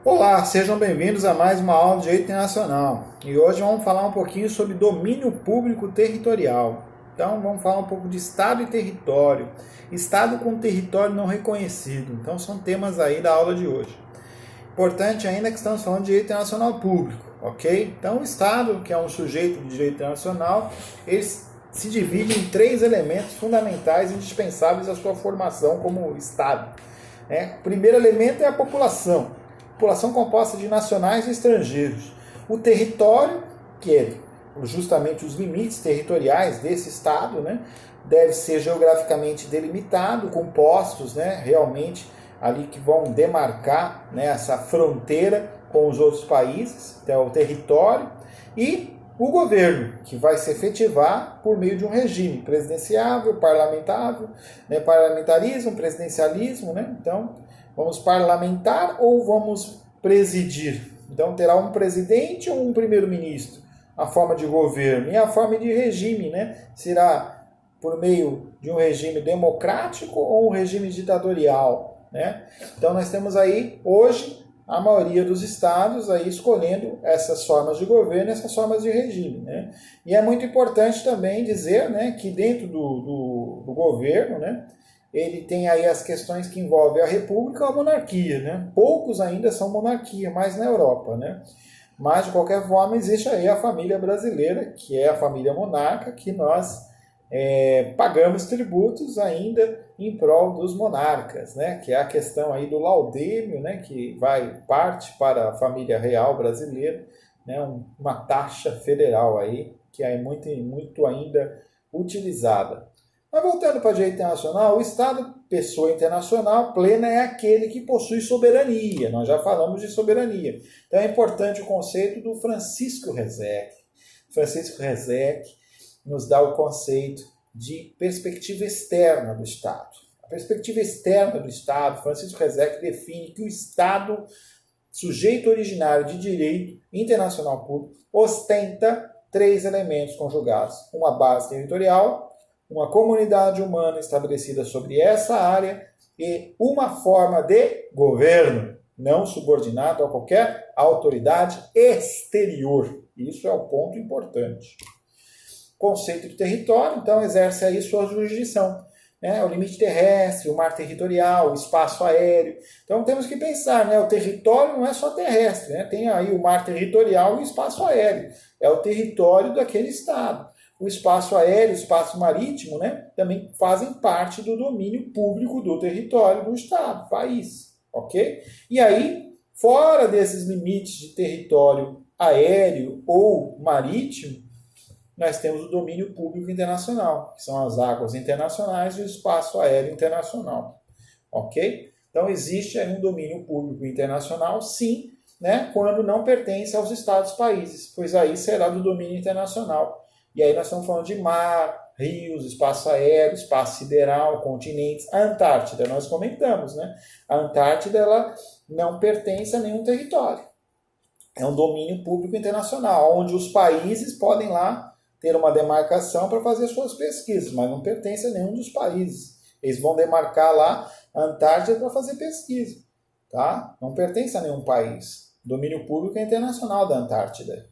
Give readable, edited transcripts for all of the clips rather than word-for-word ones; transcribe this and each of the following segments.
Olá, sejam bem-vindos a mais uma aula de Direito Internacional. E hoje vamos falar um pouquinho sobre domínio público territorial. Então, vamos falar um pouco de Estado e território. Estado com território não reconhecido. Então, são temas aí da aula de hoje. Importante ainda que estamos falando de direito internacional público, ok? Então, o Estado, que é um sujeito de direito internacional, ele se divide em três elementos fundamentais e indispensáveis à sua formação como Estado. O primeiro elemento é a população composta de nacionais e estrangeiros. O território, que é justamente os limites territoriais desse Estado, deve ser geograficamente delimitado, com postos realmente ali que vão demarcar essa fronteira com os outros países, então, o território, e o governo, que vai se efetivar por meio de um regime presidenciável, parlamentarismo, presidencialismo, Então, vamos parlamentar ou vamos presidir? Então, terá um presidente ou um primeiro-ministro? A forma de governo e a forma de regime, Será por meio de um regime democrático ou um regime ditatorial, Então, nós temos aí, hoje, a maioria dos estados aí escolhendo essas formas de governo, essas formas de regime, E é muito importante também dizer, que dentro do governo, ele tem aí as questões que envolvem a república ou a monarquia, Poucos ainda são monarquia, mais na Europa, Mas, de qualquer forma, existe aí a família brasileira, que é a família monarca, que nós pagamos tributos ainda em prol dos monarcas, que é a questão aí do laudêmio, que parte para a família real brasileira, uma taxa federal aí, que é muito ainda utilizada. Mas voltando para o direito internacional, o Estado, pessoa internacional plena, é aquele que possui soberania. Nós já falamos de soberania. Então é importante o conceito do Francisco Rezec. Francisco Rezec nos dá o conceito de perspectiva externa do Estado. A perspectiva externa do Estado, Francisco Rezec define que o Estado, sujeito originário de direito internacional público, ostenta três elementos conjugados: uma base territorial, uma comunidade humana estabelecida sobre essa área e uma forma de governo, não subordinado a qualquer autoridade exterior. Isso é o ponto importante. Conceito de território, então, exerce aí sua jurisdição. O limite terrestre, o mar territorial, o espaço aéreo. Então, temos que pensar, o território não é só terrestre, tem aí o mar territorial e o espaço aéreo. É o território daquele estado. O espaço aéreo, o espaço marítimo, também fazem parte do domínio público do território do estado, país, ok? E aí, fora desses limites de território aéreo ou marítimo, nós temos o domínio público internacional, que são as águas internacionais e o espaço aéreo internacional, ok? Então, existe aí um domínio público internacional, sim, quando não pertence aos Estados-países, pois aí será do domínio internacional. E aí nós estamos falando de mar, rios, espaço aéreo, espaço sideral, continentes. A Antártida, nós comentamos, A Antártida, ela não pertence a nenhum território. É um domínio público internacional, onde os países podem lá ter uma demarcação para fazer suas pesquisas, mas não pertence a nenhum dos países. Eles vão demarcar lá a Antártida para fazer pesquisa, tá? Não pertence a nenhum país. Domínio público é internacional da Antártida,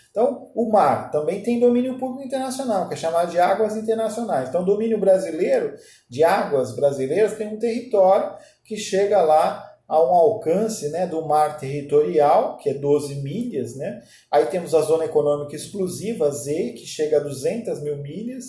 Então, o mar também tem domínio público internacional, que é chamado de águas internacionais. Então, o domínio brasileiro, de águas brasileiras, tem um território que chega lá a um alcance do mar territorial, que é 12 milhas. Aí temos a Zona Econômica Exclusiva, Z, que chega a 200 mil milhas.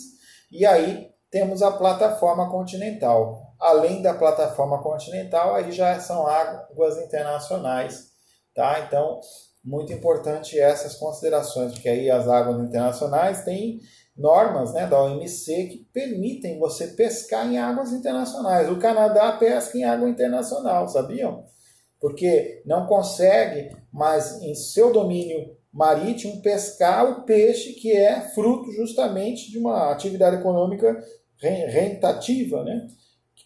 E aí temos a plataforma continental. Além da plataforma continental, aí já são águas internacionais. Tá? Então, muito importante essas considerações, porque aí as águas internacionais têm normas da OMC que permitem você pescar em águas internacionais. O Canadá pesca em água internacional, sabiam? Porque não consegue mais, em seu domínio marítimo, pescar o peixe que é fruto justamente de uma atividade econômica rentativa,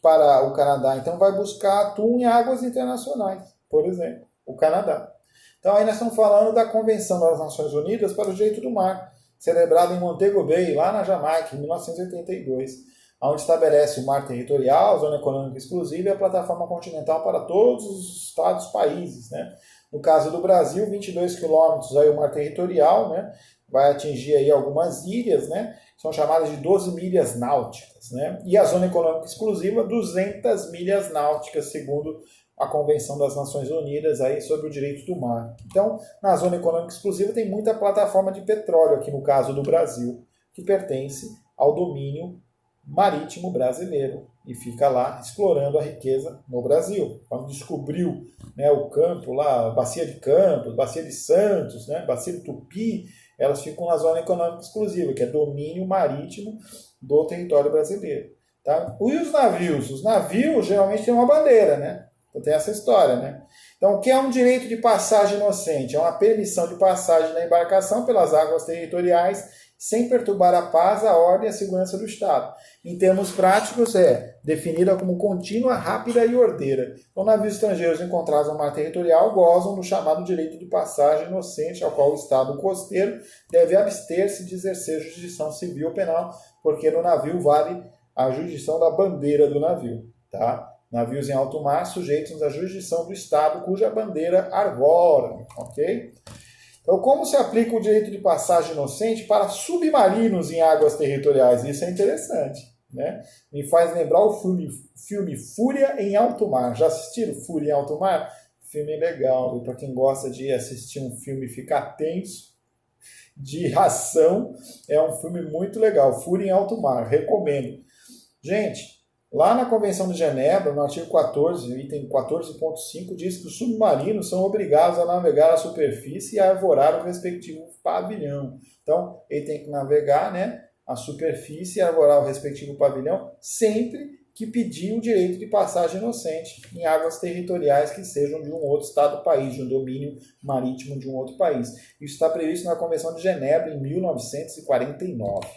para o Canadá. Então vai buscar atum em águas internacionais, por exemplo, o Canadá. Então aí nós estamos falando da Convenção das Nações Unidas para o Direito do Mar, celebrada em Montego Bay, lá na Jamaica, em 1982. onde estabelece o mar territorial, a zona econômica exclusiva e a plataforma continental para todos os estados e países, né? No caso do Brasil, 22 quilômetros aí o mar territorial, né? Vai atingir aí algumas ilhas, né? São chamadas de 12 milhas náuticas, né? E a zona econômica exclusiva, 200 milhas náuticas, segundo a Convenção das Nações Unidas aí sobre o direito do mar. Então, na zona econômica exclusiva tem muita plataforma de petróleo, aqui no caso do Brasil, que pertence ao domínio marítimo brasileiro e fica lá explorando a riqueza no Brasil. Quando descobriu, né, o campo lá, a Bacia de Campos, Bacia de Santos, né, Bacia de Tupi, elas ficam na zona econômica exclusiva, que é domínio marítimo do território brasileiro. Tá? E os navios? Os navios geralmente têm uma bandeira, né? Então tem essa história, né? Então, o que é um direito de passagem inocente? É uma permissão de passagem da embarcação pelas águas territoriais sem perturbar a paz, a ordem e a segurança do Estado. Em termos práticos, é definida como contínua, rápida e ordeira. Então, navios estrangeiros encontrados no mar territorial gozam do chamado direito de passagem inocente, ao qual o Estado costeiro deve abster-se de exercer jurisdição civil ou penal, porque no navio vale a jurisdição da bandeira do navio, tá? Navios em alto mar sujeitos à jurisdição do Estado cuja bandeira arvora, ok? Então, como se aplica o direito de passagem inocente para submarinos em águas territoriais? Isso é interessante, né? Me faz lembrar o filme Fúria em Alto Mar. Já assistiram Fúria em Alto Mar? Filme legal, para quem gosta de assistir um filme e ficar tenso, de ação, é um filme muito legal. Fúria em Alto Mar, recomendo. Gente, lá na Convenção de Genebra, no artigo 14, item 14.5, diz que os submarinos são obrigados a navegar à superfície e a arvorar o respectivo pavilhão. Então, ele tem que navegar, né, à superfície e arvorar o respectivo pavilhão sempre que pedir o direito de passagem inocente em águas territoriais que sejam de um outro estado-país, de um domínio marítimo de um outro país. Isso está previsto na Convenção de Genebra, em 1949.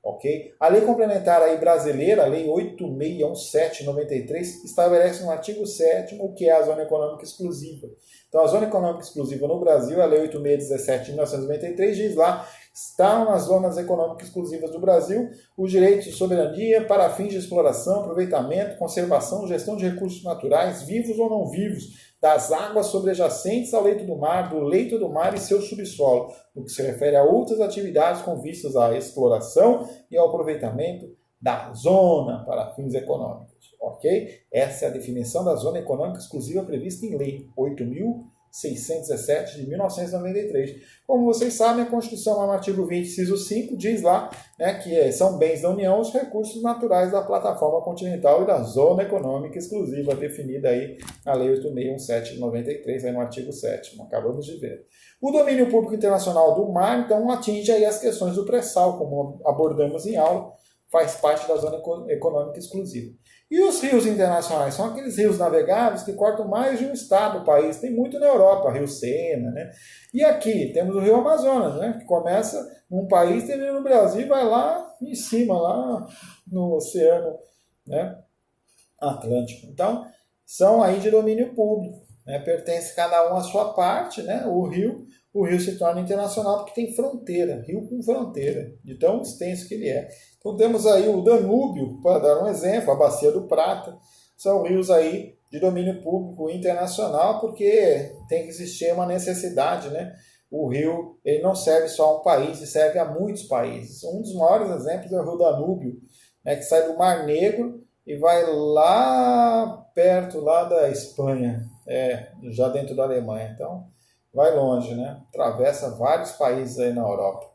Okay? A lei complementar aí brasileira, a lei 8617/93, estabelece no artigo 7º o que é a zona econômica exclusiva. Então, a zona econômica exclusiva no Brasil, a lei 8617/1993, diz lá: estão nas zonas econômicas exclusivas do Brasil os direitos de soberania para fins de exploração, aproveitamento, conservação, gestão de recursos naturais, vivos ou não vivos, das águas sobrejacentes ao leito do mar, do leito do mar e seu subsolo, no que se refere a outras atividades com vistas à exploração e ao aproveitamento da zona para fins econômicos. Ok? Essa é a definição da zona econômica exclusiva prevista em lei 8.617 de 1993. Como vocês sabem, a Constituição, lá no artigo 20, inciso 5, diz lá, né, que são bens da União os recursos naturais da plataforma continental e da zona econômica exclusiva, definida aí na lei 8.617 de 93, aí no artigo 7º. Acabamos de ver. O domínio público internacional do mar, então, atinge aí as questões do pré-sal, como abordamos em aula, faz parte da zona econômica exclusiva. E os rios internacionais? São aqueles rios navegáveis que cortam mais de um estado do país. Tem muito na Europa, Rio Sena, né? E aqui temos o Rio Amazonas, né? Que começa num país, termina no Brasil e vai lá em cima, lá no Oceano, né, Atlântico. Então, são aí de domínio público, né? Pertence cada um à sua parte, né? O rio se torna internacional porque tem fronteira, rio com fronteira, de tão extenso que ele é. Então temos aí o Danúbio, para dar um exemplo, a Bacia do Prata, são rios aí de domínio público internacional, porque tem que existir uma necessidade, né? O rio, ele não serve só a um país, ele serve a muitos países. Um dos maiores exemplos é o Rio Danúbio, né, que sai do Mar Negro e vai lá perto lá da Espanha, já dentro da Alemanha. Então, vai longe, né? Atravessa vários países aí na Europa.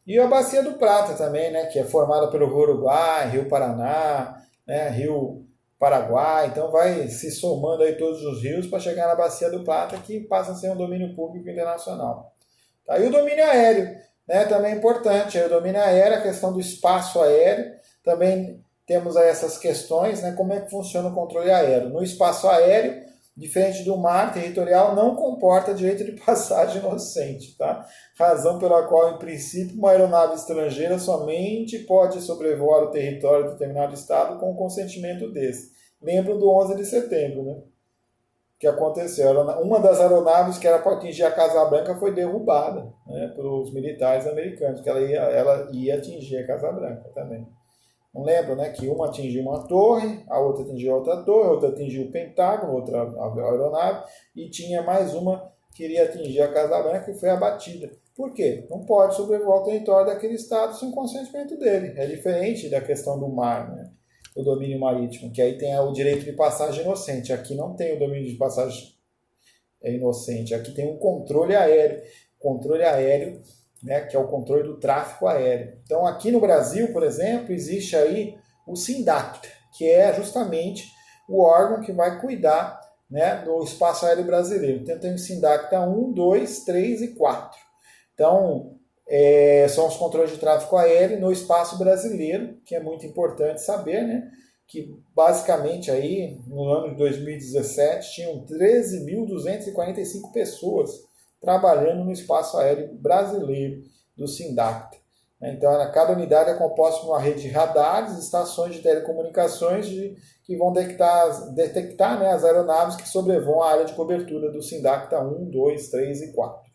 E a Bacia do Prata também, né? Que é formada pelo Rio Uruguai, Rio Paraná, né? Rio Paraguai. Então vai se somando aí todos os rios para chegar na Bacia do Prata, que passa a ser um domínio público internacional. Tá? E o domínio aéreo, né? Também é importante. Aí o domínio aéreo, a questão do espaço aéreo. Também temos aí essas questões, né? Como é que funciona o controle aéreo. No espaço aéreo, diferente do mar territorial, não comporta direito de passagem inocente, tá? Razão pela qual, em princípio, uma aeronave estrangeira somente pode sobrevoar o território de determinado estado com o consentimento desse. Lembram do 11 de setembro, né? Que aconteceu. Uma das aeronaves que era para atingir a Casa Branca foi derrubada, né, pelos militares americanos, que ela ia atingir a Casa Branca também. Não lembro, né, que uma atingiu uma torre, a outra atingiu outra torre, a outra atingiu o Pentágono, outra aeronave, e tinha mais uma que iria atingir a Casa Branca e foi abatida. Por quê? Não pode sobrevoar o território daquele estado sem o consentimento dele. É diferente da questão do mar, né? O domínio marítimo, que aí tem o direito de passagem inocente. Aqui não tem o domínio de passagem inocente. Aqui tem um controle aéreo. Controle aéreo, né, que é o controle do tráfego aéreo. Então, aqui no Brasil, por exemplo, existe aí o SINDACTA, que é justamente o órgão que vai cuidar, né, do espaço aéreo brasileiro. Então, tem o SINDACTA 1, 2, 3 e 4. Então, são os controles de tráfego aéreo no espaço brasileiro, que é muito importante saber, né, que basicamente aí, no ano de 2017, tinham 13.245 pessoas trabalhando no espaço aéreo brasileiro do SINDACTA. Então, cada unidade é composta por uma rede de radares, estações de telecomunicações que vão detectar, né, as aeronaves que sobrevoam a área de cobertura do SINDACTA 1, 2, 3 e 4.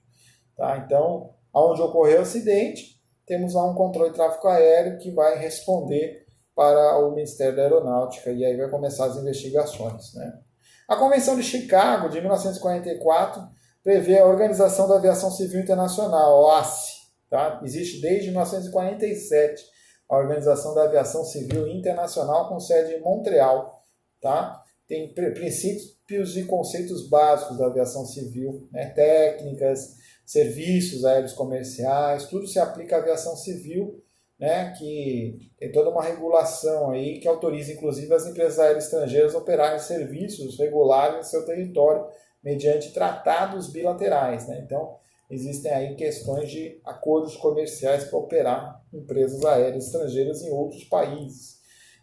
Tá? Então, onde ocorreu o acidente, temos lá um controle de tráfego aéreo que vai responder para o Ministério da Aeronáutica e aí vai começar as investigações. Né? A Convenção de Chicago, de 1944, prevê a Organização da Aviação Civil Internacional, OACI. Tá? Existe desde 1947 a Organização da Aviação Civil Internacional com sede em Montreal. Tá? Tem princípios e conceitos básicos da aviação civil, né? Técnicas, serviços aéreos comerciais, tudo se aplica à aviação civil, né? Que tem toda uma regulação aí que autoriza inclusive as empresas aéreas estrangeiras a operarem serviços regulares em seu território mediante tratados bilaterais. Né? Então, existem aí questões de acordos comerciais para operar empresas aéreas estrangeiras em outros países.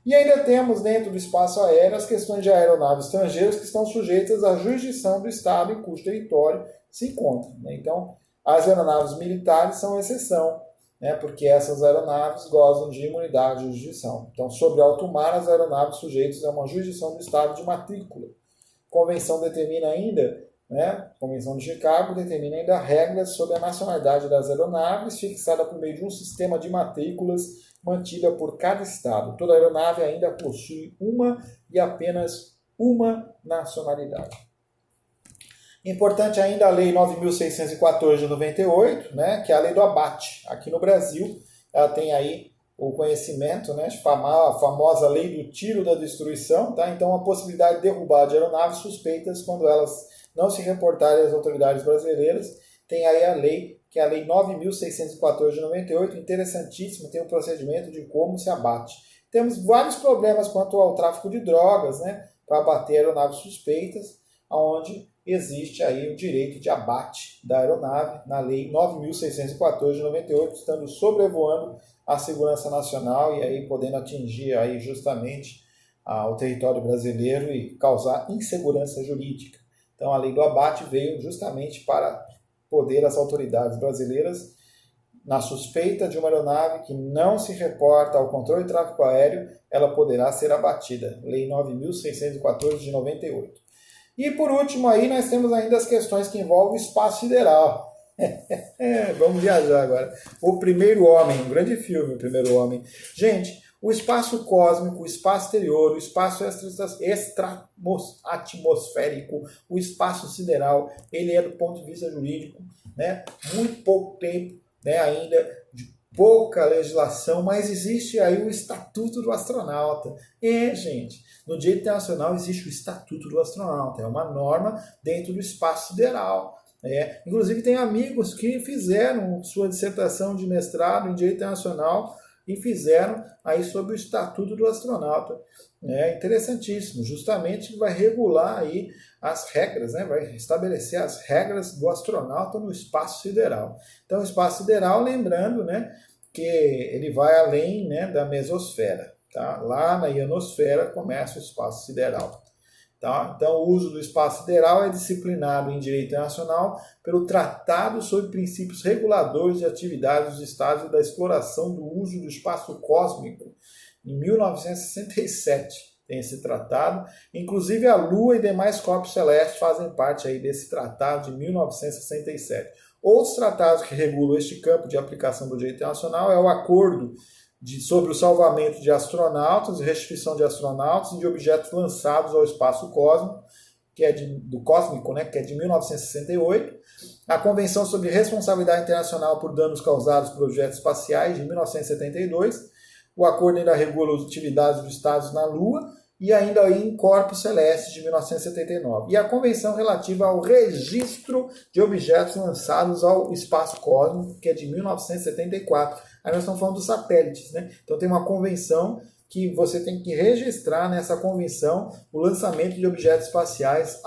E ainda temos dentro do espaço aéreo as questões de aeronaves estrangeiras que estão sujeitas à jurisdição do Estado em cujo território se encontram. Né? Então, as aeronaves militares são exceção, né? Porque essas aeronaves gozam de imunidade de jurisdição. Então, sobre alto mar, as aeronaves sujeitas a uma jurisdição do Estado de matrícula. Convenção determina ainda, né, Convenção de Chicago determina ainda regras sobre a nacionalidade das aeronaves, fixada por meio de um sistema de matrículas mantida por cada estado. Toda aeronave ainda possui uma e apenas uma nacionalidade. Importante ainda a Lei 9.614 de 98, né, que é a Lei do Abate. Aqui no Brasil, ela tem aí o conhecimento, né, a famosa lei do tiro da destruição, tá? Então a possibilidade de derrubar de aeronaves suspeitas quando elas não se reportarem às autoridades brasileiras. Tem aí a lei, que é a lei 9.614 de 98, interessantíssimo, tem um procedimento de como se abate. Temos vários problemas quanto ao tráfico de drogas, né, para abater aeronaves suspeitas, onde existe aí o direito de abate da aeronave na lei 9.614 de 98, estando sobrevoando a segurança nacional e aí podendo atingir aí justamente o território brasileiro e causar insegurança jurídica. Então a lei do abate veio justamente para poder as autoridades brasileiras, na suspeita de uma aeronave que não se reporta ao controle de tráfego aéreo, ela poderá ser abatida. Lei 9.614 de 98. E por último aí nós temos ainda as questões que envolvem o espaço sideral. Vamos viajar agora. O Primeiro Homem, um grande filme, O Primeiro Homem. Gente, o espaço cósmico, o espaço exterior, o espaço extra-atmosférico, o espaço sideral, ele é do ponto de vista jurídico, né, muito pouco tempo, né, ainda de pouca legislação, mas existe aí o Estatuto do Astronauta. Gente, no direito internacional existe o Estatuto do Astronauta, é uma norma dentro do espaço sideral. Inclusive tem amigos que fizeram sua dissertação de mestrado em direito internacional e fizeram aí sobre o Estatuto do Astronauta. É interessantíssimo, justamente vai regular aí as regras, né? Vai estabelecer as regras do astronauta no espaço sideral. Então, o espaço sideral, lembrando, né, que ele vai além, né, da mesosfera. Tá? Lá na ionosfera começa o espaço sideral. Tá? Então, o uso do espaço sideral é disciplinado em direito internacional pelo Tratado sobre Princípios Reguladores de Atividades dos Estados e da Exploração do Uso do Espaço Cósmico, em 1967. Tem esse tratado. Inclusive, a Lua e demais corpos celestes fazem parte aí desse tratado de 1967. Outros tratados que regulam este campo de aplicação do direito internacional é o Acordo sobre o salvamento de astronautas, restituição de astronautas e de objetos lançados ao espaço cósmico, que é do cósmico, né, que é de 1968, a Convenção sobre Responsabilidade Internacional por Danos Causados por Objetos Espaciais, de 1972, o Acordo ainda regula as atividades dos Estados na Lua, e ainda em Corpus Celestis, de 1979. E a Convenção relativa ao registro de objetos lançados ao espaço cósmico, que é de 1974. Aí nós estamos falando dos satélites, né? Então tem uma convenção que você tem que registrar nessa convenção o lançamento de objetos espaciais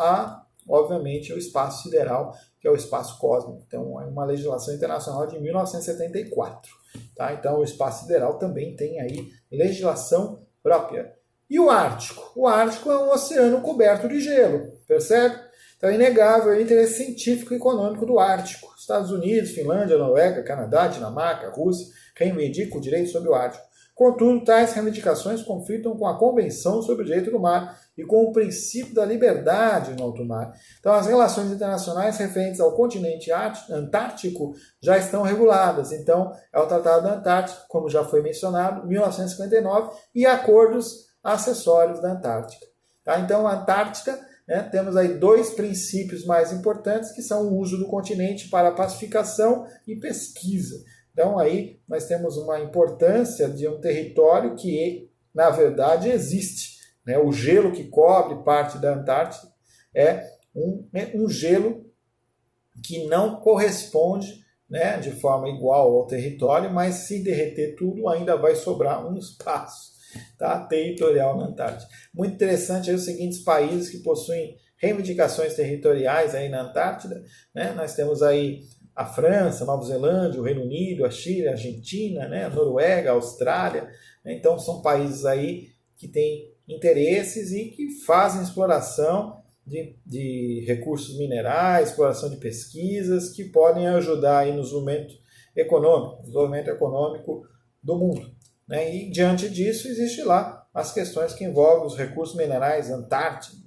obviamente, ao espaço sideral, que é o espaço cósmico. Então é uma legislação internacional de 1974. Tá? Então o espaço sideral também tem aí legislação própria. E o Ártico? O Ártico é um oceano coberto de gelo, percebe? Então é inegável o interesse científico e econômico do Ártico. Estados Unidos, Finlândia, Noruega, Canadá, Dinamarca, Rússia reivindicam o direito sobre o Ártico. Contudo, tais reivindicações conflitam com a Convenção sobre o Direito do Mar e com o princípio da liberdade no alto mar. Então, as relações internacionais referentes ao continente antártico já estão reguladas. Então, é o Tratado da Antártica, como já foi mencionado, 1959, e acordos acessórios da Antártica. Tá? Então, a Antártica, né, temos aí dois princípios mais importantes, que são o uso do continente para pacificação e pesquisa. Então, aí nós temos uma importância de um território que, na verdade, existe. Né? O gelo que cobre parte da Antártida é um gelo que não corresponde, né, de forma igual ao território, mas se derreter tudo, ainda vai sobrar um espaço, tá, territorial na Antártida. Muito interessante aí os seguintes países que possuem reivindicações territoriais aí na Antártida. Né? Nós temos aí a França, Nova Zelândia, o Reino Unido, a Chile, a Argentina, né, a Noruega, a Austrália. Né? Então são países aí que têm interesses e que fazem exploração de recursos minerais, exploração de pesquisas que podem ajudar aí no desenvolvimento econômico do mundo. Né? E diante disso existe lá as questões que envolvem os recursos minerais antárticos,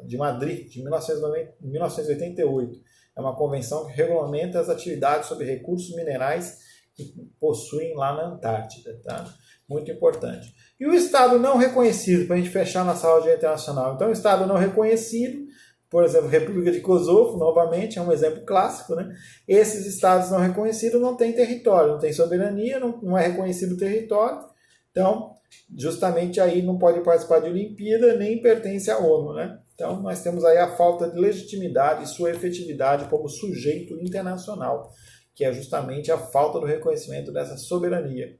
de Madrid, de 1988. É uma convenção que regulamenta as atividades sobre recursos minerais que possuem lá na Antártida. Tá? Muito importante. E o Estado não reconhecido, para a gente fechar na sala de internacional. Então, o Estado não reconhecido, por exemplo, República de Kosovo, novamente, é um exemplo clássico. Né? Esses Estados não reconhecidos não têm território, não têm soberania, não é reconhecido o território. Então, justamente aí não pode participar de Olimpíada, nem pertence à ONU. Né? Então, nós temos aí a falta de legitimidade e sua efetividade como sujeito internacional, que é justamente a falta do reconhecimento dessa soberania.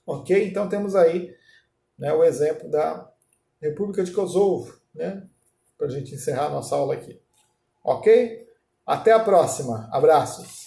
Ok? Então, temos aí, né, o exemplo da República de Kosovo, né, para a gente encerrar a nossa aula aqui. Ok? Até a próxima. Abraços.